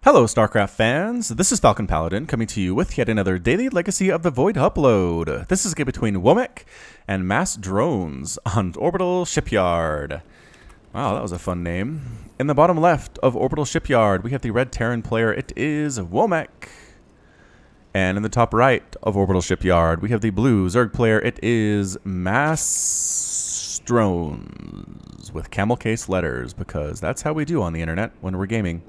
Hello Starcraft fans, this is Falcon Paladin coming to you with yet another daily Legacy of the Void upload. This is a game between Womec and MasSsSsDrOnes on Orbital Shipyard. Wow, that was a fun name. In the bottom left of Orbital Shipyard, we have the red Terran player, it is Womec. And in the top right of Orbital Shipyard, we have the blue Zerg player, it is MasSsSsDrOnes with camel case letters, because that's how we do on the internet when we're gaming.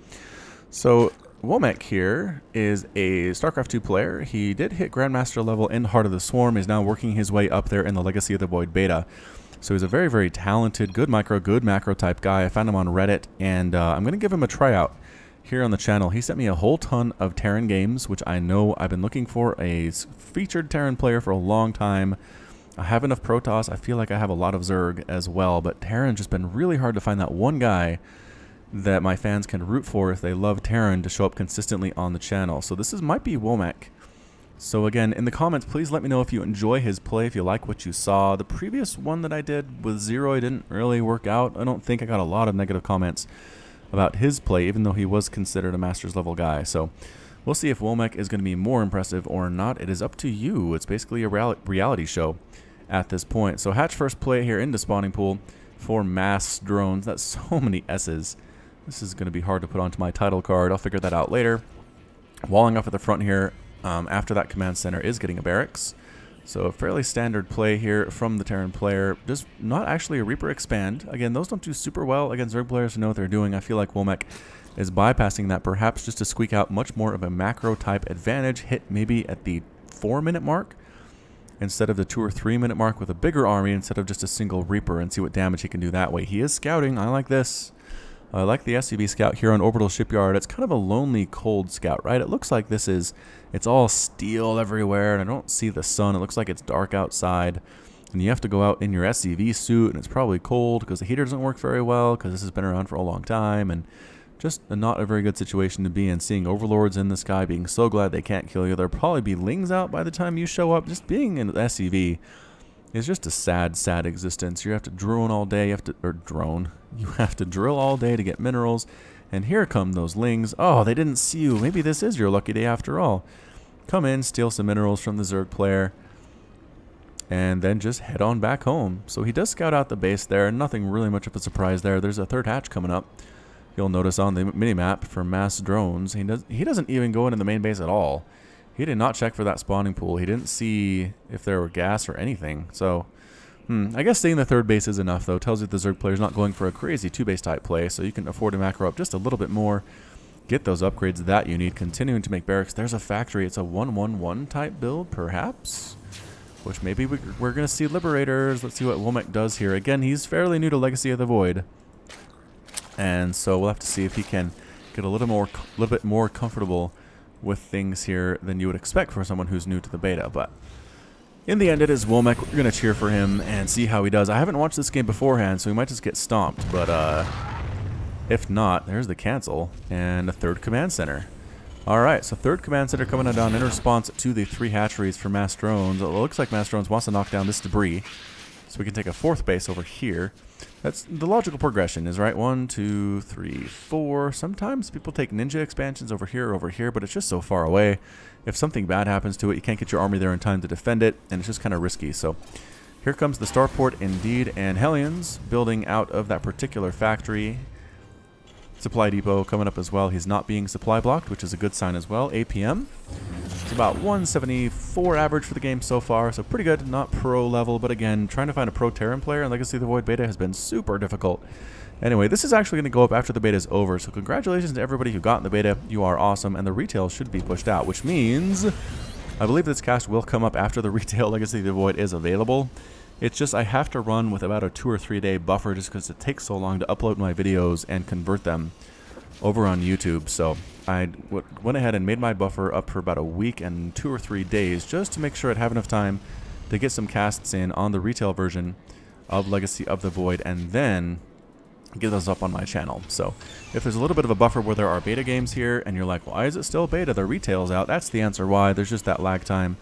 So, Womec here is a Starcraft 2 player. He did hit Grandmaster level in Heart of the Swarm. He's now working his way up there in the Legacy of the Void beta. So he's a very, very talented, good micro, good macro type guy. I found him on Reddit, and I'm going to give him a tryout here on the channel. He sent me a whole ton of Terran games, which I know I've been looking for a featured Terran player for a long time. I have enough Protoss. I feel like I have a lot of Zerg as well, but Terran's just been really hard to find that one guy that my fans can root for if they love Terran to show up consistently on the channel. So this might be Womec. So again, in the comments, please let me know if you enjoy his play, if you like what you saw. The previous one that I did with Zero didn't really work out. I don't think I got a lot of negative comments about his play, even though he was considered a Masters level guy. So we'll see if Womec is going to be more impressive or not. It is up to you. It's basically a reality show at this point. So hatch first play here into spawning pool for MasSsSdROnes. That's so many S's. This is going to be hard to put onto my title card. I'll figure that out later. Walling off at the front here after that command center is getting a barracks. So a fairly standard play here from the Terran player. Just not actually a Reaper expand. Again, those don't do super well against Zerg players who know what they're doing. I feel like Womec is bypassing that perhaps just to squeak out much more of a macro type advantage. Hit maybe at the 4-minute mark instead of the 2 or 3 minute mark with a bigger army instead of just a single Reaper, and see what damage he can do that way. He is scouting. I like this. I like the SCV scout here on Orbital Shipyard. It's kind of a lonely, cold scout, right? It looks like it's all steel everywhere, and I don't see the sun. It looks like it's dark outside, and you have to go out in your SCV suit, and it's probably cold because the heater doesn't work very well because this has been around for a long time, and just not a very good situation to be in. Seeing overlords in the sky, being so glad they can't kill you. There'll probably be lings out by the time you show up. Just being in SCV is just a sad, sad existence. You have to drone all day. You have to drill all day to get minerals. And here come those lings. Oh, they didn't see you. Maybe this is your lucky day after all. Come in, steal some minerals from the Zerg player, and then just head on back home. So he does scout out the base there. Nothing really much of a surprise there. There's a third hatch coming up. You'll notice on the minimap for MasSsSdROnes, he doesn't even go into the main base at all. He did not check for that spawning pool. He didn't see if there were gas or anything. So, I guess staying the third base is enough, though. Tells you the Zerg player's not going for a crazy 2-base type play, so you can afford to macro up just a little bit more. Get those upgrades that you need. Continuing to make barracks. There's a factory. It's a 1-1-1 type build, perhaps. Which maybe we're going to see Liberators. Let's see what Womec does here. Again, he's fairly new to Legacy of the Void. And so we'll have to see if he can get a little bit more comfortable with things here than you would expect for someone who's new to the beta. But in the end, it is Womec. We're going to cheer for him and see how he does. I haven't watched this game beforehand, so he might just get stomped. But if not, there's the cancel and a third command center. Alright, so third command center coming down in response to the 3 hatcheries for MasSsDrOnes. It looks like MasSsDrOnes wants to knock down this debris, so we can take a 4th base over here. That's the logical progression, is right. 1, 2, 3, 4. Sometimes people take ninja expansions over here, but it's just so far away. If something bad happens to it, you can't get your army there in time to defend it, and it's just kind of risky. So here comes the starport indeed, and Hellions building out of that particular factory. Supply depot coming up as well. He's not being supply blocked, which is a good sign as well. APM. It's about 174 average for the game so far, so pretty good. Not pro level, but again, trying to find a pro Terran player in Legacy of the Void beta has been super difficult. Anyway, this is actually going to go up after the beta is over, so congratulations to everybody who got in the beta. You are awesome, and the retail should be pushed out, which means I believe this cast will come up after the retail Legacy of the Void is available. It's just I have to run with about a 2 or 3 day buffer just because it takes so long to upload my videos and convert them over on YouTube. So I went ahead and made my buffer up for about a week and 2 or 3 days just to make sure I'd have enough time to get some casts in on the retail version of Legacy of the Void and then get those up on my channel. So if there's a little bit of a buffer where there are beta games here and you're like, why is it still beta? The retail's out. That's the answer why. There's just that lag time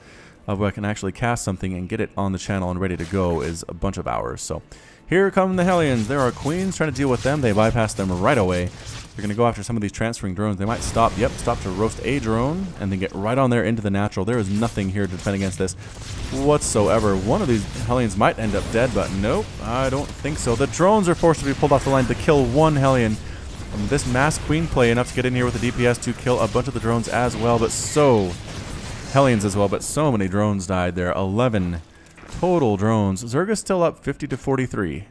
of what can actually cast something and get it on the channel and ready to go is a bunch of hours. So here come the Hellions. There are queens trying to deal with them. They bypass them right away. They're going to go after some of these transferring drones. They might stop. Yep, stop to roast a drone and then get right on there into the natural. There is nothing here to defend against this whatsoever. One of these Hellions might end up dead, but nope, I don't think so. The drones are forced to be pulled off the line to kill one Hellion. This mass queen play enough to get in here with the DPS to kill a bunch of the drones as well, but Hellions as well, but so many drones died there. 11 total drones. Zerga's still up 50 to 43.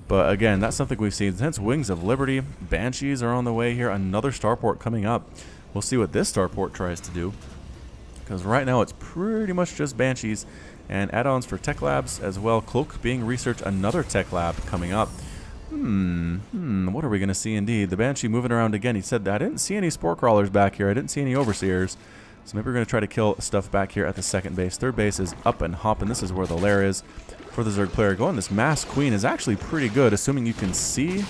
But again, that's something we've seen since Wings of Liberty. Banshees are on the way here. Another starport coming up. We'll see what this starport tries to do, because right now it's pretty much just Banshees and add-ons for tech labs as well. Cloak being researched, another tech lab coming up. What are we going to see indeed? The Banshee moving around again. He said that I didn't see any spore crawlers back here. I didn't see any overseers. So maybe we're going to try to kill stuff back here at the second base. Third base is up and hopping. This is where the lair is for the Zerg player. Going this mass queen is actually pretty good, assuming you can see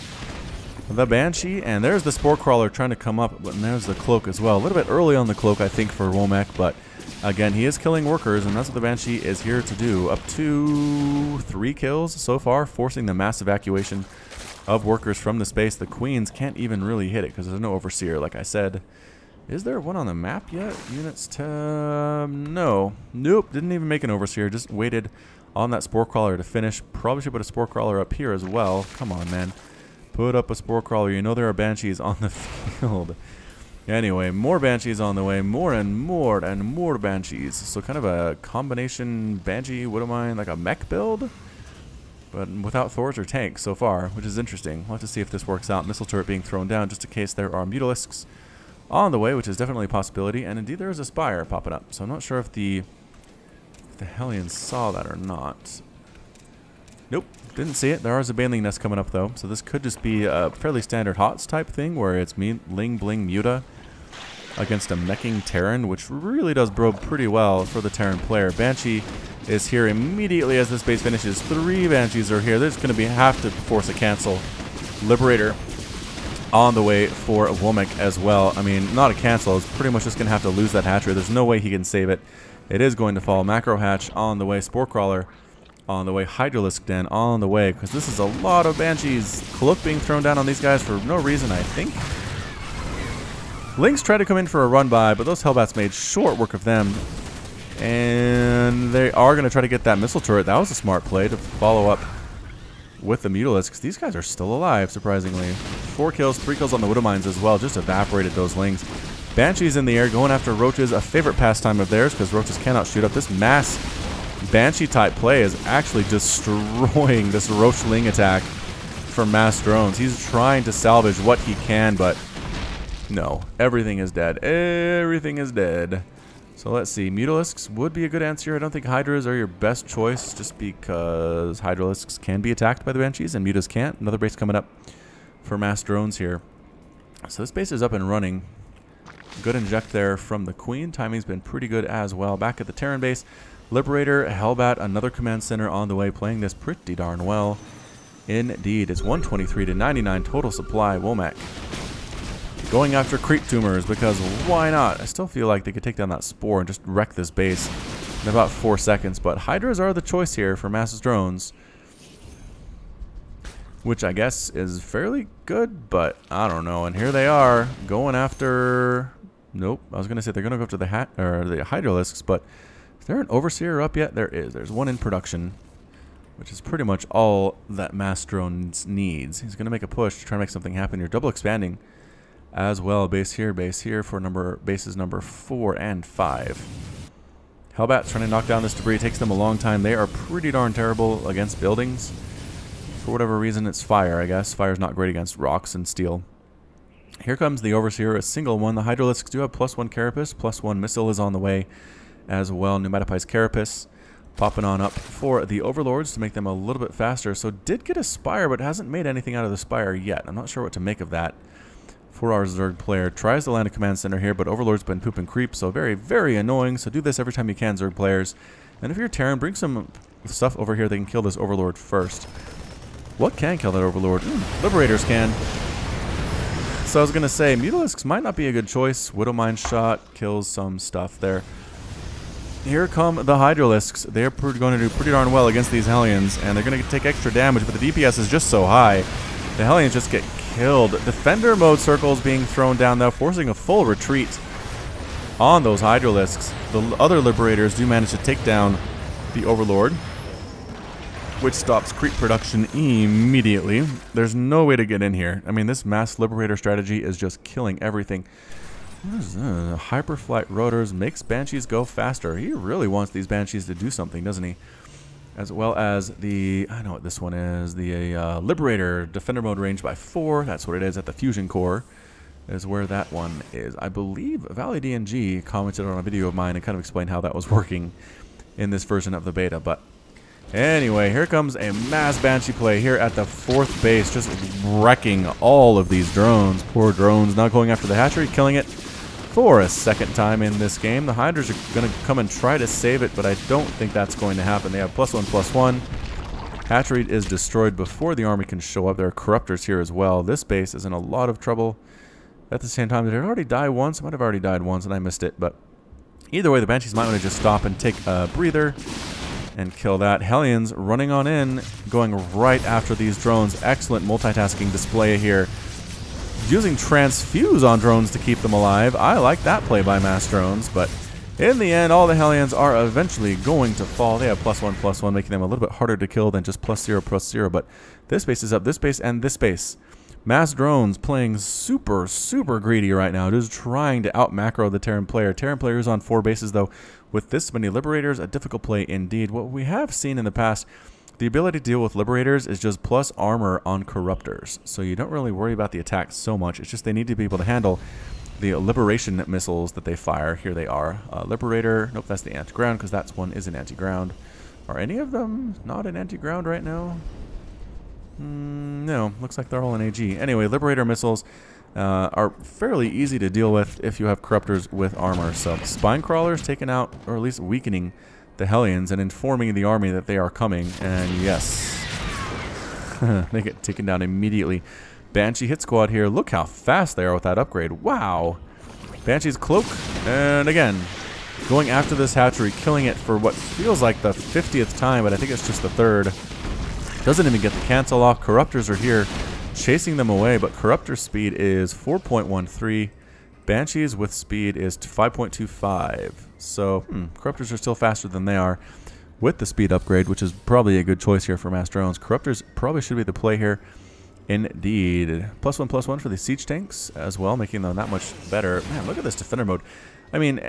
the Banshee. And there's the spore crawler trying to come up, and there's the cloak as well. A little bit early on the cloak, I think, for Womec, but again, he is killing workers, and that's what the Banshee is here to do. Up to 3 kills so far, forcing the mass evacuation of workers from the space. The queens can't even really hit it because there's no overseer, like I said. Is there one on the map yet? Units to... no. Nope, didn't even make an overseer. Just waited on that spore crawler to finish. Probably should put a spore crawler up here as well. Come on, man. Put up a spore crawler. You know there are Banshees on the field. Anyway, more Banshees on the way. More and more and more Banshees. So kind of a combination Banshee, what am I, like a mech build? But without Thors or tanks so far, which is interesting. We'll have to see if this works out. Missile turret being thrown down just in case there are Mutalisks on the way, which is definitely a possibility. And indeed there is a Spire popping up. So I'm not sure if the Hellions saw that or not. Nope, didn't see it. There is a Baneling nest coming up though. So this could just be a fairly standard HOTS type thing where it's Ling Bling Muta against a meching Terran, which really does bode pretty well for the Terran player. Banshee is here immediately as this base finishes. 3 Banshees are here. There's going to have to force a cancel. Liberator on the way for Womec as well. I mean, not a cancel. It's pretty much just going to have to lose that hatchery. There's no way he can save it. It is going to fall. Macro hatch on the way. Spore crawler on the way. Hydralisk den on the way, because this is a lot of Banshees. Cloak being thrown down on these guys for no reason, I think. Lynx tried to come in for a run by, but those Hellbats made short work of them. And they are going to try to get that missile turret. That was a smart play to follow up with the Mutalisks. These guys are still alive, surprisingly. 4 kills, 3 kills on the Widowmines as well. Just evaporated those Lings. Banshees in the air going after Roaches, a favorite pastime of theirs because Roaches cannot shoot up. This mass Banshee type play is actually destroying this Roach Ling attack for MasSsSdrOnes. He's trying to salvage what he can, but no, everything is dead. Everything is dead. So let's see. Mutalisks would be a good answer here. I don't think Hydras are your best choice just because Hydralisks can be attacked by the Banshees and Mutas can't. Another base coming up for MasSsDrOnes here. So this base is up and running. Good inject there from the Queen. Timing's been pretty good as well. Back at the Terran base, Liberator, Hellbat, another command center on the way, playing this pretty darn well. Indeed, it's 123 to 99 total supply. Womec going after creep tumors because why not? I still feel like they could take down that spore and just wreck this base in about 4 seconds. But Hydras are the choice here for MasSsSdrOnes, which I guess is fairly good, but I don't know. And here they are going after... Nope, I was going to say they're going to go after the Hydralisks, but is there an Overseer up yet? There is. There's one in production, which is pretty much all that MasSsDrOnes needs. He's going to make a push to try to make something happen here. Double expanding as well. Base here for bases number 4 and 5. Hellbat trying to knock down this debris. It takes them a long time. They are pretty darn terrible against buildings. For whatever reason, it's fire, I guess. Fire's not great against rocks and steel. Here comes the Overseer, a single one. The Hydralisks do have +1 Carapace. +1 missile is on the way as well. Pneumatopize Carapace popping on up for the Overlords to make them a little bit faster. So did get a Spire, but hasn't made anything out of the Spire yet. I'm not sure what to make of that. For our Zerg player, tries to land a command center here, but Overlord's been pooping creep, so very, very annoying. So do this every time you can, Zerg players. And if you're Terran, bring some stuff over here that can kill this Overlord first. What can kill that Overlord? Liberators can. So I was going to say, Mutalisks might not be a good choice. Widowmine shot kills some stuff there. here come the Hydralisks. They're going to do pretty darn well against these Hellions, and they're going to take extra damage, but the DPS is just so high. The Hellions just get killed. Defender mode circles being thrown down, though, forcing a full retreat on those Hydralisks. The other Liberators do manage to take down the Overlord, which stops creep production immediately. There's no way to get in here. I mean, this mass Liberator strategy is just killing everything. Hyperflight rotors makes Banshees go faster. He really wants these Banshees to do something, doesn't he? As well as the, I know what this one is, the Liberator defender mode range by 4. That's what it is at the fusion core, is where that one is. I believe Valley DNG commented on a video of mine and kind of explained how that was working in this version of the beta. But anyway, here comes a mass Banshee play here at the 4th base, just wrecking all of these drones. Poor drones, not going after the hatchery, killing it for a second time in this game. The Hydras are going to come and try to save it, but I don't think that's going to happen. They have +1/+1. Hatchery is destroyed before the army can show up. There are Corruptors here as well. This base is in a lot of trouble. At the same time, did it already die once? It might have already died once and I missed it, but either way, the Banshees might want to just stop and take a breather and kill that. Hellions running on in, going right after these drones. Excellent multitasking display here. Using transfuse on drones to keep them alive. I like that play by MasSsSdROnes, but in the end, all the Hellions are eventually going to fall. They have +1/+1, making them a little bit harder to kill than just +0/+0, but this base is up, this base, and this base. MasSsSdROnes playing super, super greedy right now, just trying to out-macro the Terran player. Terran player is on 4 bases, though. With this many Liberators, a difficult play indeed. What we have seen in the past, the ability to deal with Liberators is just plus armor on Corruptors. So you don't really worry about the attacks so much. It's just they need to be able to handle the Liberation missiles that they fire. Here they are. Liberator. Nope, that's the anti-ground, because that's one is an anti-ground. Are any of them not an anti-ground right now? No, looks like they're all in AG. Anyway, Liberator missiles are fairly easy to deal with if you have Corruptors with armor. So Spine Crawlers taking out, or at least weakening, the Hellions and informing the army that they are coming. And yes, they get taken down immediately. Banshee hit squad here. Look how fast they are with that upgrade. Wow. Banshee's cloak. And again, going after this hatchery, killing it for what feels like the 50th time, but I think it's just the 3rd. Doesn't even get the cancel off. Corruptors are here chasing them away, but Corruptor speed is 4.13. Banshees with speed is 5.25. So, Corruptors are still faster than they are with the speed upgrade, which is probably a good choice here for MasSsSdROnes. Corruptors probably should be the play here. Indeed. +1/+1 for the siege tanks as well, making them that much better. Man, look at this defender mode. I mean,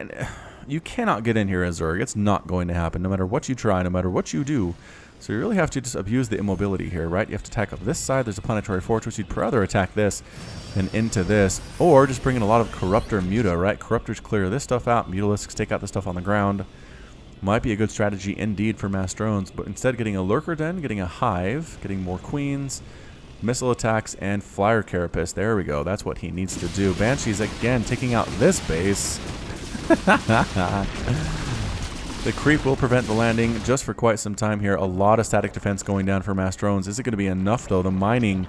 you cannot get in here as Zerg. It's not going to happen, no matter what you try, no matter what you do. So you really have to just abuse the immobility here, right? You have to attack up this side. There's a planetary fortress. You'd rather attack this than into this. Or just bring in a lot of Corruptor Muta, right? Corruptors clear this stuff out. Mutalisks take out the stuff on the ground. Might be a good strategy indeed for MasSsSdROnes, but instead getting a Lurker Den, getting a Hive, getting more Queens, missile attacks, and Flyer Carapace. There we go. That's what he needs to do. Banshees again taking out this base. The creep will prevent the landing just for quite some time here. A lot of static defense going down for MasSsSdROnes. Is it going to be enough, though? The mining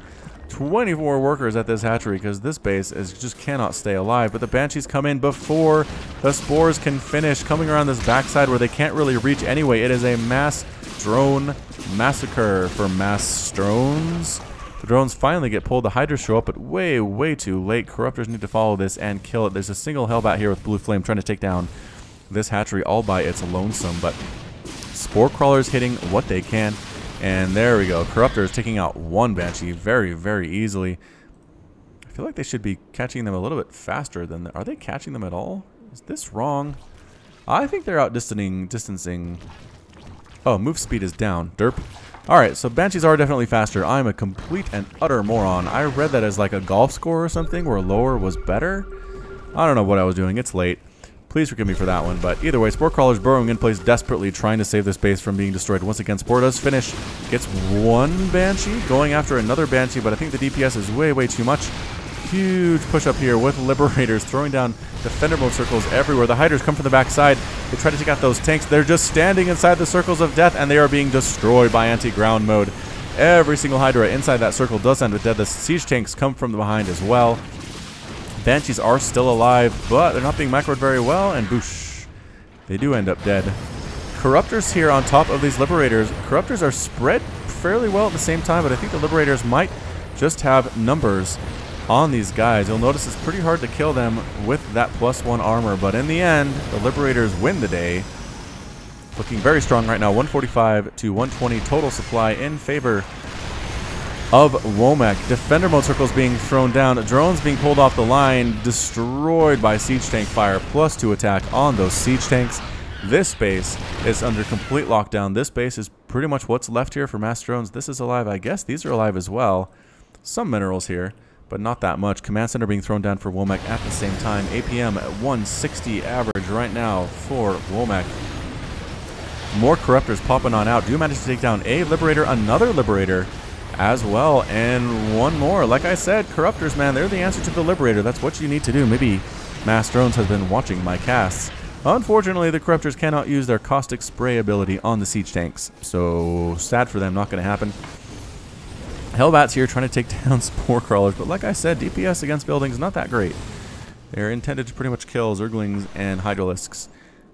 24 workers at this hatchery, because this base just cannot stay alive. But the Banshees come in before the Spores can finish, coming around this backside where they can't really reach anyway. It is a mass drone massacre for MasSsSdROnes. The drones finally get pulled. The Hydras show up, but way, way too late. Corruptors need to follow this and kill it. There's a single Hellbat here with Blue Flame trying to take down this hatchery all by its lonesome, but Spore Crawlers hitting what they can, and there we go. Corruptors taking out one Banshee very, very easily. I feel like they should be catching them a little bit faster than... Are they catching them at all? Is this wrong? I think they're out distancing. Oh, move speed is down. Derp. Alright, so Banshees are definitely faster. I'm a complete and utter moron. I read that as like a golf score or something, where lower was better. I don't know what I was doing. It's late. Please forgive me for that one, but either way, Spore Crawlers burrowing in place desperately, trying to save this base from being destroyed. Once again, Spore does finish, gets one Banshee, going after another Banshee, but I think the DPS is way, way too much. Huge push up here with Liberators, throwing down defender mode circles everywhere. The Hydras come from the backside. They try to take out those tanks. They're just standing inside the circles of death, and they are being destroyed by anti-ground mode. Every single Hydra inside that circle does end with death. The siege tanks come from behind as well. Banshees are still alive, but they're not being macroed very well, and boosh. They do end up dead. Corruptors here on top of these Liberators. Corruptors are spread fairly well at the same time, but I think the Liberators might just have numbers on these guys. You'll notice it's pretty hard to kill them with that +1 armor, but in the end, the Liberators win the day. Looking very strong right now, 145 to 120 total supply in favor of Womec. Defender mode circles being thrown down, drones being pulled off the line, destroyed by siege tank fire, +2 attack on those siege tanks. This base is under complete lockdown. This base is pretty much what's left here for MasSsSdrOnes. This is alive. I guess these are alive as well. Some minerals here, but not that much. Command center being thrown down for Womec at the same time. APM at 160 average right now for Womec. More Corruptors popping on out. Do manage to take down a Liberator, another Liberator as well, and one more. Like I said, Corruptors, man, they're the answer to the Liberator. That's what you need to do. Maybe MasSsSdrOnes has been watching my casts. Unfortunately, the Corruptors cannot use their caustic spray ability on the siege tanks. So, sad for them, not going to happen. Hellbats here trying to take down Spore Crawlers, but like I said, DPS against buildings not that great. They're intended to pretty much kill Zerglings and Hydralisks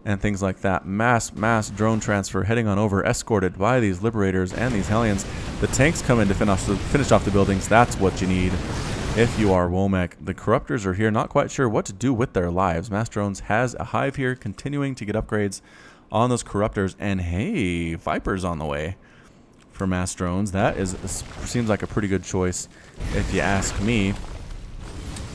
and things like that. Mass drone transfer heading on over, escorted by these Liberators and these Hellions. The tanks come in to finish off the buildings. That's what you need if you are Womec. The Corruptors are here, not quite sure what to do with their lives. MasSsSdrOnes has a hive here, continuing to get upgrades on those Corruptors. And hey, Viper's on the way for MasSsSdrOnes. That seems like a pretty good choice if you ask me.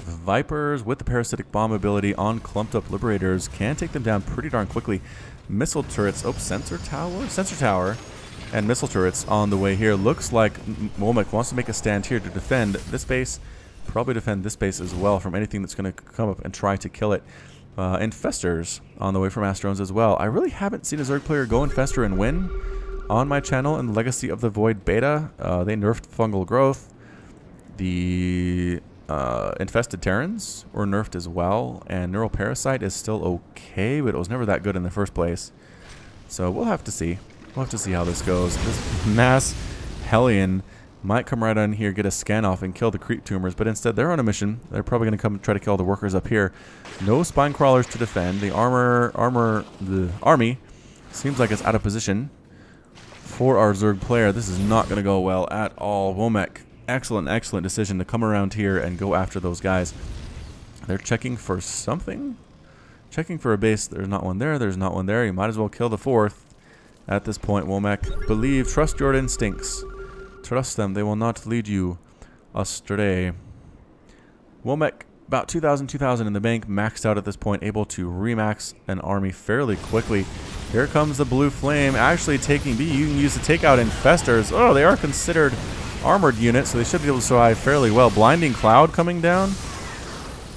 Vipers with the parasitic bomb ability on clumped up Liberators can take them down pretty darn quickly. Missile turrets, sensor tower and missile turrets on the way here. Looks like Womec wants to make a stand here to defend this base, probably defend this base as well from anything that's going to come up and try to kill it. Infestors on the way from MasSsSdrOnes as well. I really haven't seen a Zerg player go Infestor and win on my channel in the Legacy of the Void beta. They nerfed fungal growth. The infested Terrans were nerfed as well, and Neural Parasite is still okay, but it was never that good in the first place. So we'll have to see. We'll have to see how this goes. This Mass Hellion might come right on here, get a scan off, and kill the creep tumors, but instead they're on a mission. They're probably going to come try to kill the workers up here. No spine crawlers to defend. The the army seems like it's out of position for our Zerg player. This is not going to go well at all. Womec, excellent decision to come around here and go after those guys. They're checking for something. Checking for a base. There's not one there. There's not one there. You might as well kill the fourth at this point, Womec. Trust your instincts. Trust them. They will not lead you astray. Womec, about 2,000 in the bank, maxed out at this point, able to remax an army fairly quickly. Here comes the blue flame, actually taking B. You can use to take out infestors. Oh, they are considered armored units, so they should be able to survive fairly well. Blinding Cloud coming down,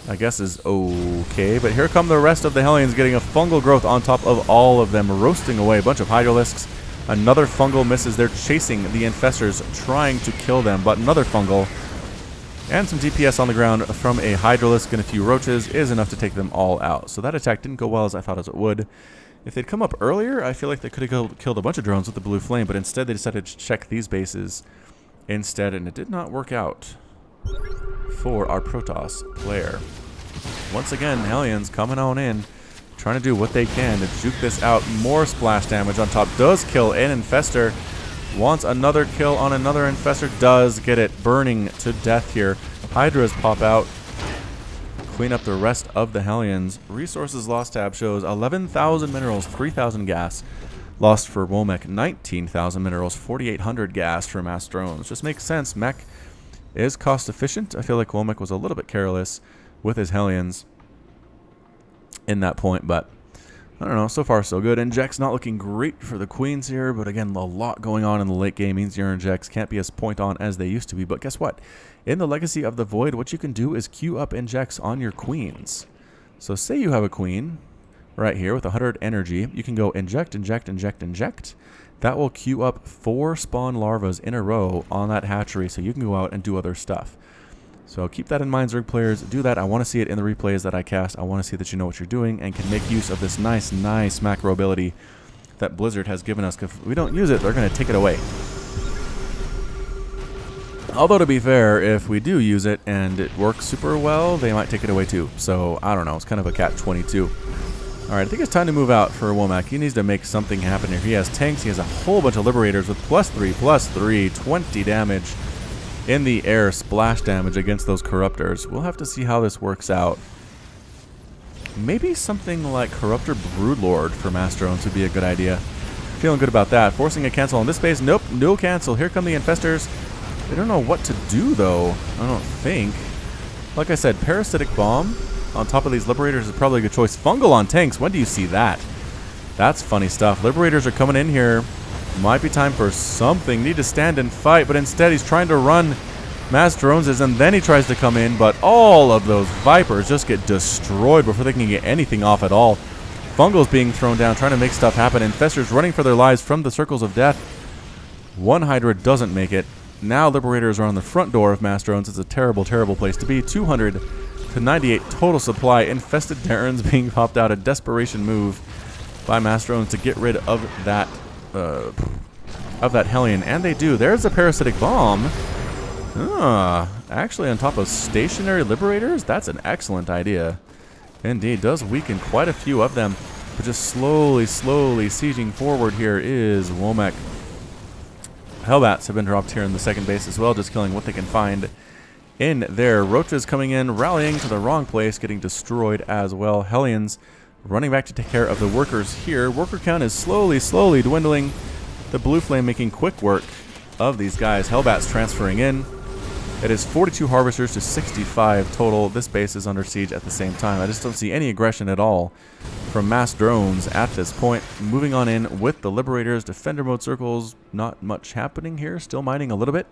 I guess, is okay. But here come the rest of the Hellions, getting a fungal growth on top of all of them, roasting away a bunch of Hydralisks. Another fungal misses. They're chasing the infestors, trying to kill them, but another fungal and some DPS on the ground from a Hydralisk and a few roaches is enough to take them all out. So that attack didn't go well as I thought as it would. If they'd come up earlier, I feel like they could have killed a bunch of drones with the blue flame, but instead they decided to check these bases instead, and it did not work out for our Protoss player. Once again, Hellions coming on in, trying to do what they can to juke this out. More splash damage on top. Does kill an infestor. Wants another kill on another infestor. Does get it. Burning to death here. Hydras pop out. Clean up the rest of the Hellions. Resources lost tab shows 11,000 minerals, 3,000 gas lost for Womec, 19,000 minerals, 4,800 gas for MasSsSdrOnes. Just makes sense. Mech is cost efficient. I feel like Womec was a little bit careless with his Hellions in that point, but I don't know. So far, so good. Inject's not looking great for the Queens here, but again, a lot going on in the late game means your Injects can't be as point on as they used to be. But guess what? In the Legacy of the Void, what you can do is queue up Injects on your Queens. So say you have a Queen right here with 100 energy. You can go inject. That will queue up 4 spawn larvas in a row on that hatchery, so you can go out and do other stuff. So keep that in mind, Zerg players. Do that. I want to see it in the replays that I cast. I want to see that you know what you're doing and can make use of this nice macro ability that Blizzard has given us. If we don't use it, they're going to take it away. Although, to be fair, if we do use it and it works super well, they might take it away too. So, I don't know. It's kind of a catch-22. Alright, I think it's time to move out for Womec. He needs to make something happen here. He has tanks. He has a whole bunch of Liberators with +3/+3, 20 damage in the air, splash damage against those Corruptors. We'll have to see how this works out. Maybe something like Corruptor Broodlord for MasSsSdrOnes would be a good idea. Feeling good about that. Forcing a cancel on this base. Nope, no cancel. Here come the Infestors. They don't know what to do, though. I don't think. Like I said, Parasitic Bomb on top of these Liberators is probably a good choice. Fungal on tanks. When do you see that? That's funny stuff. Liberators are coming in here. Might be time for something. Need to stand and fight, but instead he's trying to run MasSsSdrOnes, and then he tries to come in, but all of those Vipers just get destroyed before they can get anything off at all. Fungal's being thrown down, trying to make stuff happen. Infestors running for their lives from the circles of death. One Hydra doesn't make it. Now Liberators are on the front door of MasSsSdrOnes. It's a terrible, terrible place to be. 200 to 98 total supply. Infested Terrans being popped out. A desperation move by MasSsSdrOnes to get rid of that Hellion. And they do. There's a Parasitic Bomb. Actually on top of stationary Liberators? That's an excellent idea. Indeed, does weaken quite a few of them. But just slowly, slowly sieging forward here is Womec. Hellbats have been dropped here in the second base as well, just killing what they can find in there. Roaches coming in, rallying to the wrong place, getting destroyed as well. Hellions running back to take care of the workers here. Worker count is slowly, slowly dwindling. The Blue Flame making quick work of these guys. Hellbats transferring in. It is 42 Harvesters to 65 total. This base is under siege at the same time. I just don't see any aggression at all from MasSsSdrOnes at this point. Moving on in with the Liberators. Defender mode circles. Not much happening here. Still mining a little bit.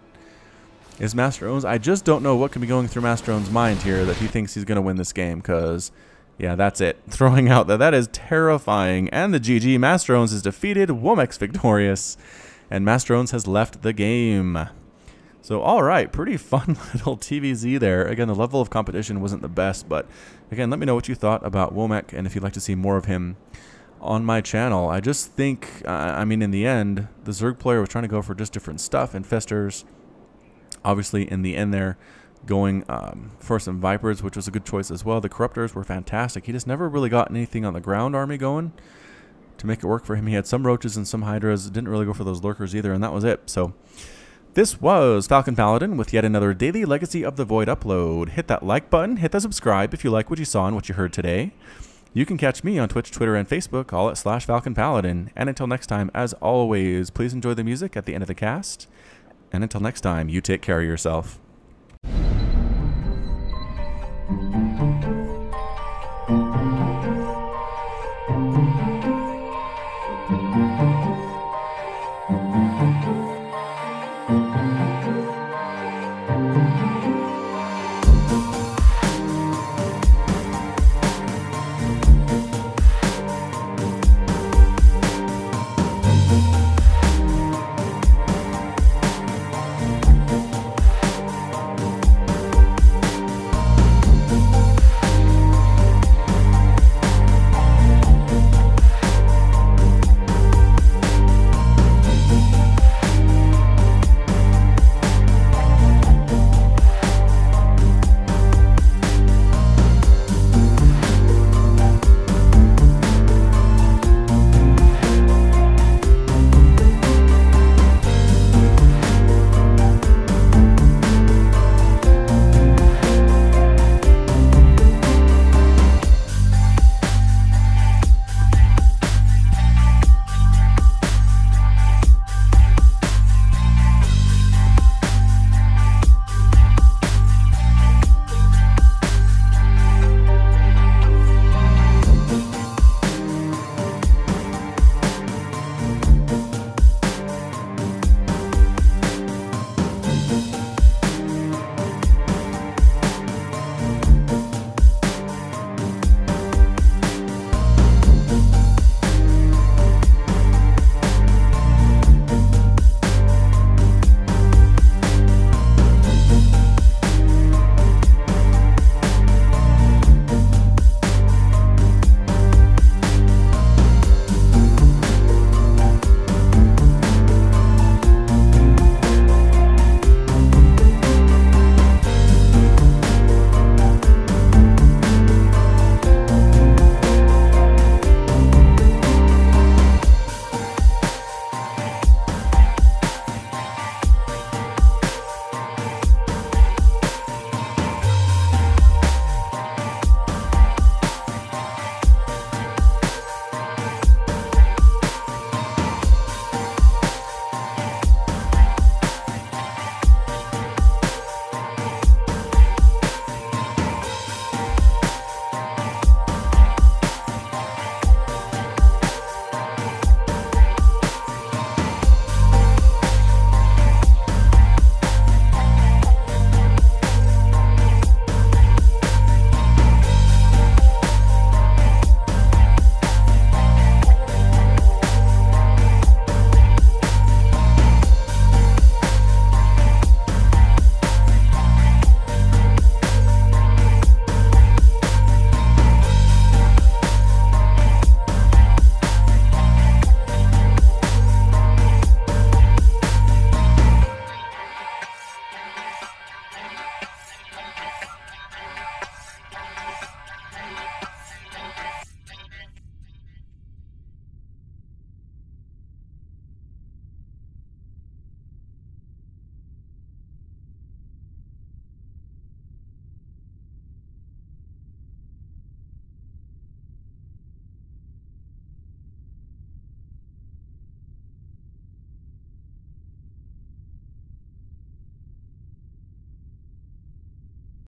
Is MasSsSdrOnes. I just don't know what can be going through MasSsSdrOnes' mind here that he thinks he's going to win this game, because, yeah, that's it. Throwing out that is terrifying. And the GG. MasSsSdrOnes is defeated. Womec's victorious. And MasSsSdrOnes has left the game. So, alright, pretty fun little TVZ there. Again, the level of competition wasn't the best, but again, let me know what you thought about Womec and if you'd like to see more of him on my channel. I just think, I mean, in the end, the Zerg player was trying to go for just different stuff. Infestors, obviously, in the end there, going for some Vipers, which was a good choice as well. The Corruptors were fantastic. He just never really got anything on the ground army going to make it work for him. He had some Roaches and some Hydras. Didn't really go for those Lurkers either, and that was it. So, this was Falcon Paladin with yet another daily Legacy of the Void upload. Hit that like button, hit the subscribe if you like what you saw and what you heard today. You can catch me on Twitch, Twitter, and Facebook, all at /Falcon Paladin. And until next time, as always, please enjoy the music at the end of the cast. And until next time, you take care of yourself.